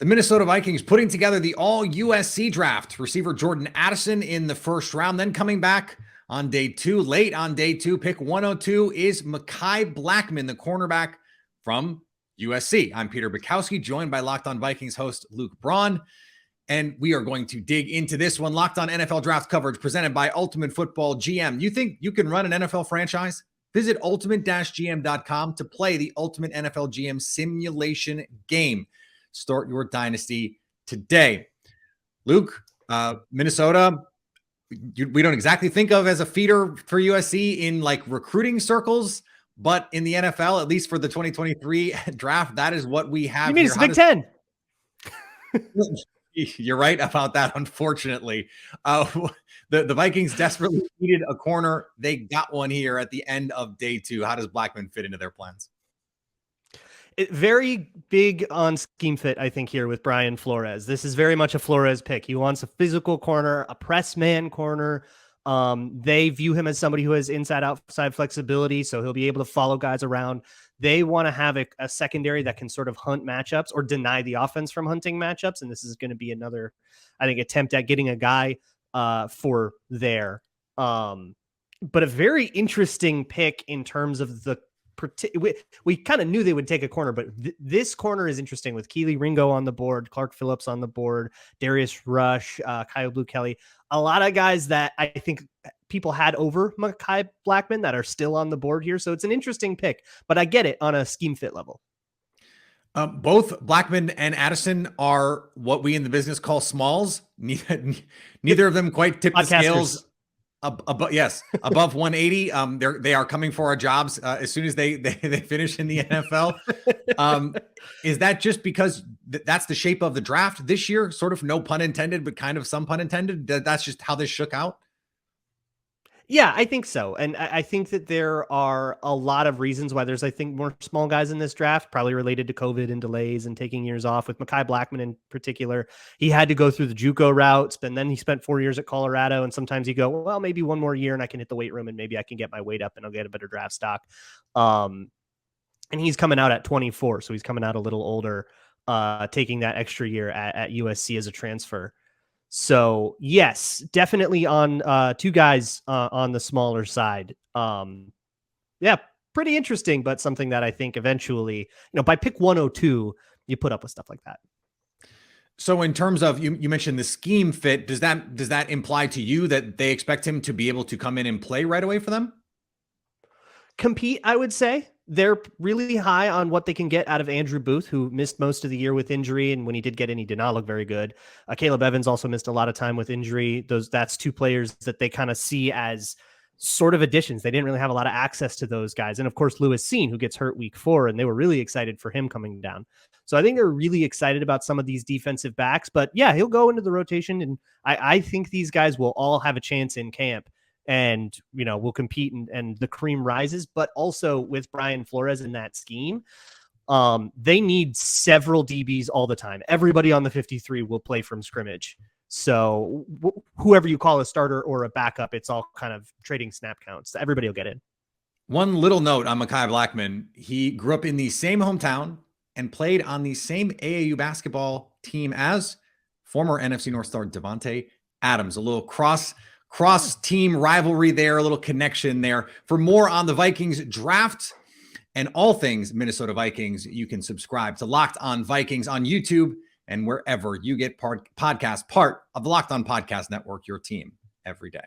The Minnesota Vikings putting together the all USC draft. Receiver Jordan Addison in the first round, then coming back on day 2. Late on day 2, pick 102 is Mekhi Blackmon, the cornerback from USC. I'm Peter Bukowski, joined by Locked On Vikings host Luke Braun. And we are going to dig into this one. Locked On NFL Draft coverage presented by Ultimate Football GM. You think you can run an NFL franchise? Visit ultimate-gm.com to play the Ultimate NFL GM simulation game. Start your dynasty today. Luke, Minnesota, we don't exactly think of as a feeder for USC in like recruiting circles, but in the NFL, at least for the 2023 draft, that is what we have. You mean here. It's Big Ten? You're right about that, unfortunately. The Vikings desperately needed a corner. They got one here at the end of day 2. How does Blackmon fit into their plans? Very big on scheme fit, I think, here with Brian Flores. This is very much a Flores pick. He wants a physical corner, a press man corner. They view him as somebody who has inside-outside flexibility, so he'll be able to follow guys around. They want to have a secondary that can sort of hunt matchups or deny the offense from hunting matchups, and this is going to be another, I think, attempt at getting a guy for there. But a very interesting pick in terms of the we kind of knew they would take a corner, but this corner is interesting with Keely Ringo on the board, Clark Phillips on the board, Darius Rush, Kyle Blue Kelly, a lot of guys that I think people had over Mekhi Blackmon that are still on the board here. So it's an interesting pick, but I get it on a scheme fit level. Both Blackmon and Addison are what we in the business call smalls. Neither of them quite tip the scales. Above 180. They are coming for our jobs as soon as they finish in the NFL. Is that just because that's the shape of the draft this year? Sort of no pun intended, but kind of some pun intended. That's just how this shook out. Yeah, I think so. And I think that there are a lot of reasons why there's, I think, more small guys in this draft, probably related to COVID and delays and taking years off. With Mekhi Blackmon in particular, he had to go through the JUCO route, and then he spent 4 years at Colorado. And sometimes you go, well, maybe one more year and I can hit the weight room and maybe I can get my weight up and I'll get a better draft stock. And he's coming out at 24, so he's coming out a little older, taking that extra year at USC as a transfer. So yes, definitely on 2 guys on the smaller side. Yeah, pretty interesting, but something that I think eventually, by pick 102, you put up with stuff like that. So in terms of, you mentioned the scheme fit, does that imply to you that they expect him to be able to come in and play right away for them? Compete, I would say. They're really high on what they can get out of Andrew Booth, who missed most of the year with injury. And when he did get in, he did not look very good. Caleb Evans also missed a lot of time with injury. That's 2 players that they kind of see as sort of additions. They didn't really have a lot of access to those guys. And of course, Lewis Seen, who gets hurt week 4, and they were really excited for him coming down. So I think they're really excited about some of these defensive backs, but yeah, he'll go into the rotation. And I think these guys will all have a chance in camp. And, we'll compete and the cream rises, but also with Brian Flores in that scheme, they need several DBs all the time. Everybody on the 53 will play from scrimmage. So whoever you call a starter or a backup, it's all kind of trading snap counts. Everybody will get in. One little note on Mekhi Blackmon. He grew up in the same hometown and played on the same AAU basketball team as former NFC North star Devontae Adams. A little cross-team rivalry there, a little connection there. For more on the Vikings draft and all things Minnesota Vikings, you can subscribe to Locked On Vikings on YouTube and wherever you get podcasts, part of the Locked On Podcast Network, your team every day.